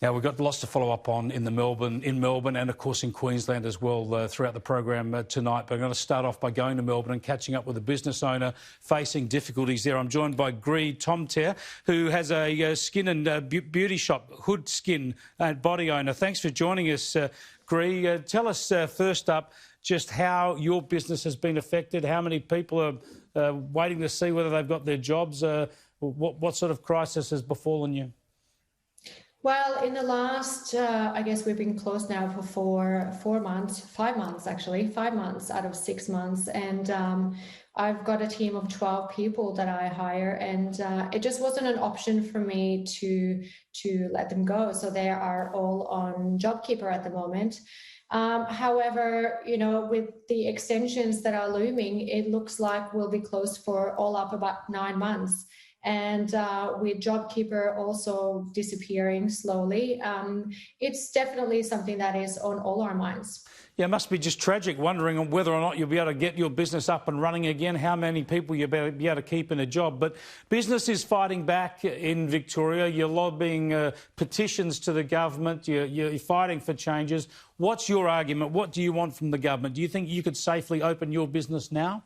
Now, we've got lots to follow up on in Melbourne and, of course, in Queensland as well throughout the program tonight. But I'm going to start off by going to Melbourne and catching up with a business owner facing difficulties there. I'm joined by Gry Tomte, who has a skin and beauty shop, HÜD Skin Body owner. Thanks for joining us, Gry. Tell us first up just how your business has been affected, how many people are waiting to see whether they've got their jobs, what sort of crisis has befallen you? Well, in the last, I guess we've been closed now for 5 months actually, 5 months out of 6 months. And I've got a team of 12 people that I hire, and it just wasn't an option for me to let them go. So they are all on JobKeeper at the moment. However, you know, with the extensions that are looming, it looks like we'll be closed for all up about 9 months. And with JobKeeper also disappearing slowly, it's definitely something that is on all our minds. Yeah, it must be just tragic, wondering whether or not you'll be able to get your business up and running again, how many people you'll be able to keep in a job. But business is fighting back in Victoria. You're lobbying petitions to the government. You're fighting for changes. What's your argument? What do you want from the government? Do you think you could safely open your business now?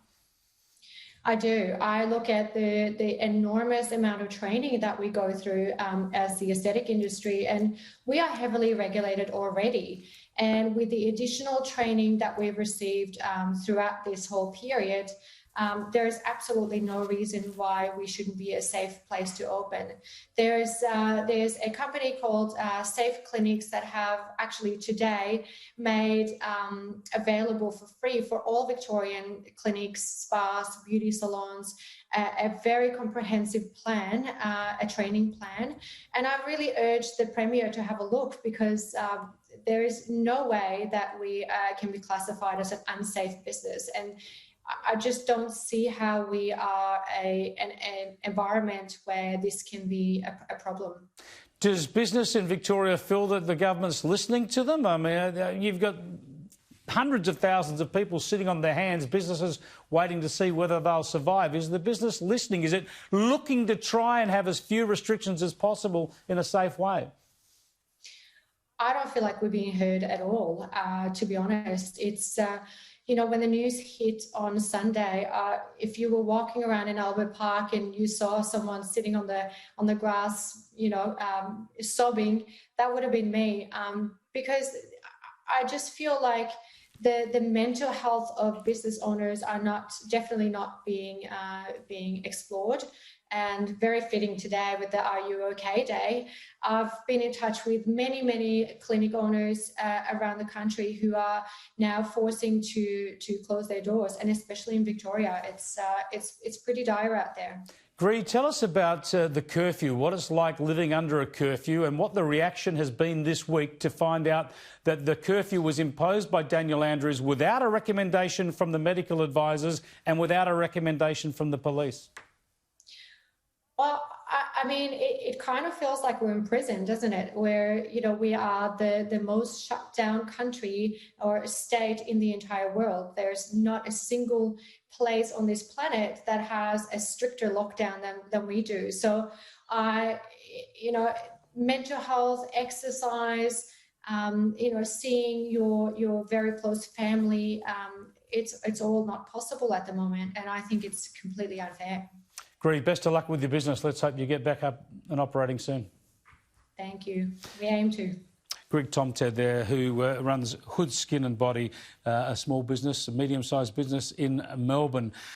I do. I look at the enormous amount of training that we go through as the aesthetic industry, and we are heavily regulated already. And with the additional training that we've received throughout this whole period, there is absolutely no reason why we shouldn't be a safe place to open. There's a company called Safe Clinics that have actually today made available for free for all Victorian clinics, spas, beauty salons, a very comprehensive plan, a training plan. And I really urge the Premier to have a look, because there is no way that we can be classified as an unsafe business. And I just don't see how we are an environment where this can be a problem. Does business in Victoria feel that the government's listening to them? I mean, you've got hundreds of thousands of people sitting on their hands, businesses waiting to see whether they'll survive. Is the business listening? Is it looking to try and have as few restrictions as possible in a safe way? I don't feel like we're being heard at all, to be honest. It's... You know, when the news hit on Sunday, if you were walking around in Albert Park and you saw someone sitting on the grass, you know, sobbing, that would have been me, because I just feel like the mental health of business owners are definitely not being explored. And very fitting today with the Are You OK Day. I've been in touch with many clinic owners around the country who are now forcing to close their doors, and especially in Victoria, it's pretty dire out there. Gry, tell us about the curfew, what it's like living under a curfew, and what the reaction has been this week to find out that the curfew was imposed by Daniel Andrews without a recommendation from the medical advisors and without a recommendation from the police. Well, I mean, it kind of feels like we're in prison, doesn't it? Where, you know, we are the most shut down country or state in the entire world. There's not a single place on this planet that has a stricter lockdown than we do. So, you know, mental health, exercise, you know, seeing your very close family, it's all not possible at the moment, and I think it's completely unfair. Gry, best of luck with your business. Let's hope you get back up and operating soon. Thank you. We aim to. Gry Tomte there, who runs HÜD Skin and Body, a small business, a medium-sized business in Melbourne.